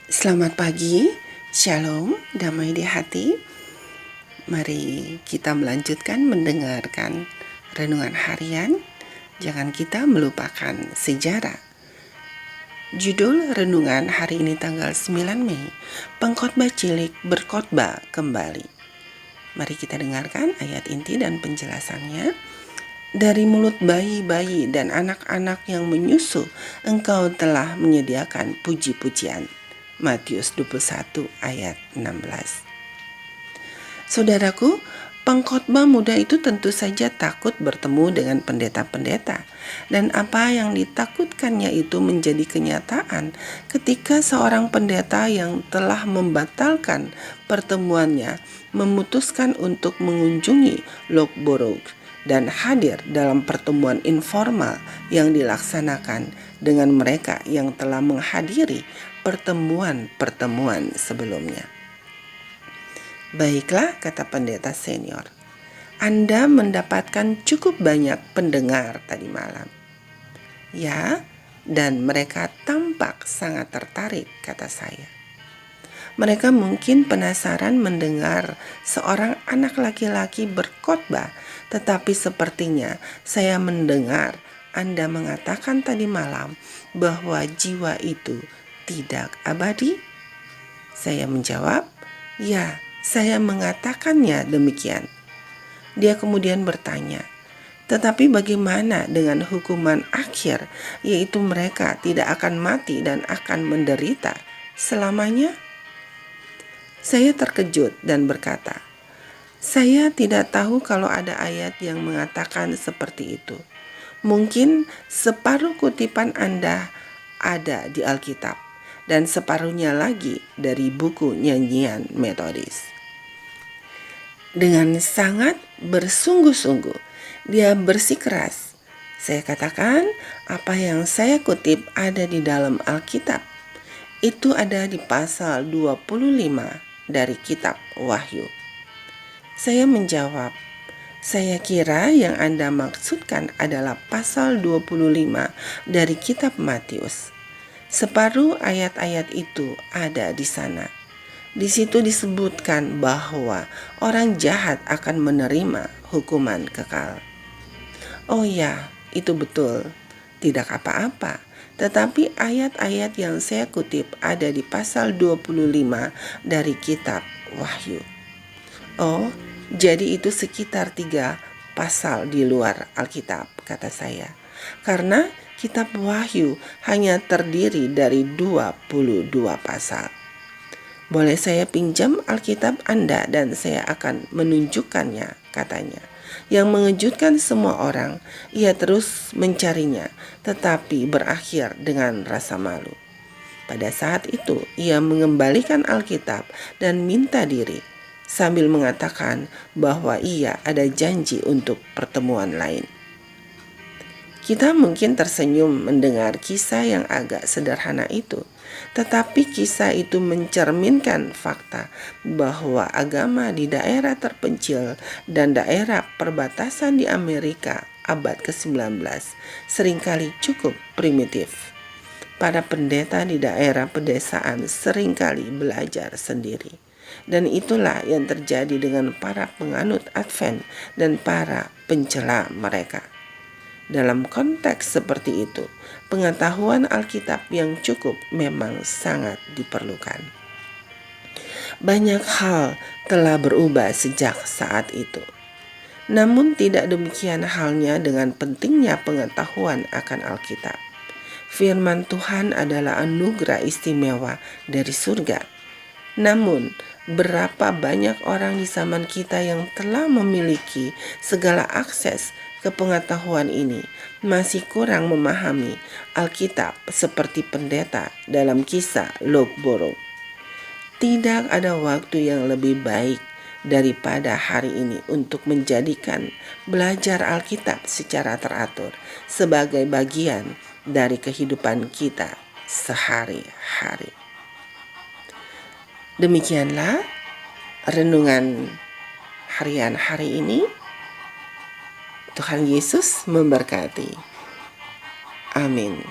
Selamat pagi, shalom, damai di hati. Mari kita melanjutkan mendengarkan renungan harian. Jangan kita melupakan sejarah. Judul renungan hari ini tanggal 9 Mei, pengkhotbah cilik berkhotbah kembali. Mari kita dengarkan ayat inti dan penjelasannya. Dari mulut bayi-bayi dan anak-anak yang menyusu, Engkau telah menyediakan puji-pujian. Matius 21 ayat 16. Saudaraku, pengkhotbah muda itu tentu saja takut bertemu dengan pendeta-pendeta, dan apa yang ditakutkannya itu menjadi kenyataan ketika seorang pendeta yang telah membatalkan pertemuannya memutuskan untuk mengunjungi Loughborough dan hadir dalam pertemuan informal yang dilaksanakan dengan mereka yang telah menghadiri pertemuan-pertemuan sebelumnya. Baiklah, kata pendeta senior, Anda mendapatkan cukup banyak pendengar tadi malam. Ya, dan mereka tampak sangat tertarik, kata saya. Mereka mungkin penasaran mendengar seorang anak laki-laki berkhotbah, tetapi sepertinya saya mendengar Anda mengatakan tadi malam bahwa jiwa itu tidak abadi. Saya menjawab, ya, saya mengatakannya demikian. Dia kemudian bertanya, tetapi bagaimana dengan hukuman akhir, yaitu mereka tidak akan mati dan akan menderita selamanya? Saya terkejut dan berkata, saya tidak tahu kalau ada ayat yang mengatakan seperti itu. Mungkin separuh kutipan Anda ada di Alkitab, dan separuhnya lagi dari buku nyanyian metodis. Dengan sangat bersungguh-sungguh, dia bersikeras. Saya katakan, apa yang saya kutip ada di dalam Alkitab. Itu ada di pasal 25 dari kitab Wahyu. Saya menjawab, saya kira yang Anda maksudkan adalah pasal 25 dari kitab Matius. Separuh ayat-ayat itu ada di sana. Di situ disebutkan bahwa orang jahat akan menerima hukuman kekal. Oh ya, itu betul. Tidak apa-apa. Tetapi ayat-ayat yang saya kutip ada di pasal 25 dari kitab Wahyu. Oh, jadi itu sekitar 3 pasal di luar Alkitab, kata saya. Karena kitab Wahyu hanya terdiri dari 22 pasal. Boleh saya pinjam Alkitab Anda dan saya akan menunjukkannya, katanya. Yang mengejutkan semua orang, ia terus mencarinya, tetapi berakhir dengan rasa malu. Pada saat itu, ia mengembalikan Alkitab dan minta diri, sambil mengatakan bahwa ia ada janji untuk pertemuan lain. Kita mungkin tersenyum mendengar kisah yang agak sederhana itu, tetapi kisah itu mencerminkan fakta bahwa agama di daerah terpencil dan daerah perbatasan di Amerika abad ke-19 seringkali cukup primitif. Para pendeta di daerah pedesaan seringkali belajar sendiri. Dan itulah yang terjadi dengan para penganut Advent dan para pencela mereka. Dalam konteks seperti itu, pengetahuan Alkitab yang cukup memang sangat diperlukan. Banyak hal telah berubah sejak saat itu. Namun tidak demikian halnya dengan pentingnya pengetahuan akan Alkitab. Firman Tuhan adalah anugerah istimewa dari surga. Namun, berapa banyak orang di zaman kita yang telah memiliki segala akses ke pengetahuan ini masih kurang memahami Alkitab seperti pendeta dalam kisah Loughborough. Tidak ada waktu yang lebih baik daripada hari ini untuk menjadikan belajar Alkitab secara teratur sebagai bagian dari kehidupan kita sehari-hari. Demikianlah renungan harian hari ini. Tuhan Yesus memberkati. Amin.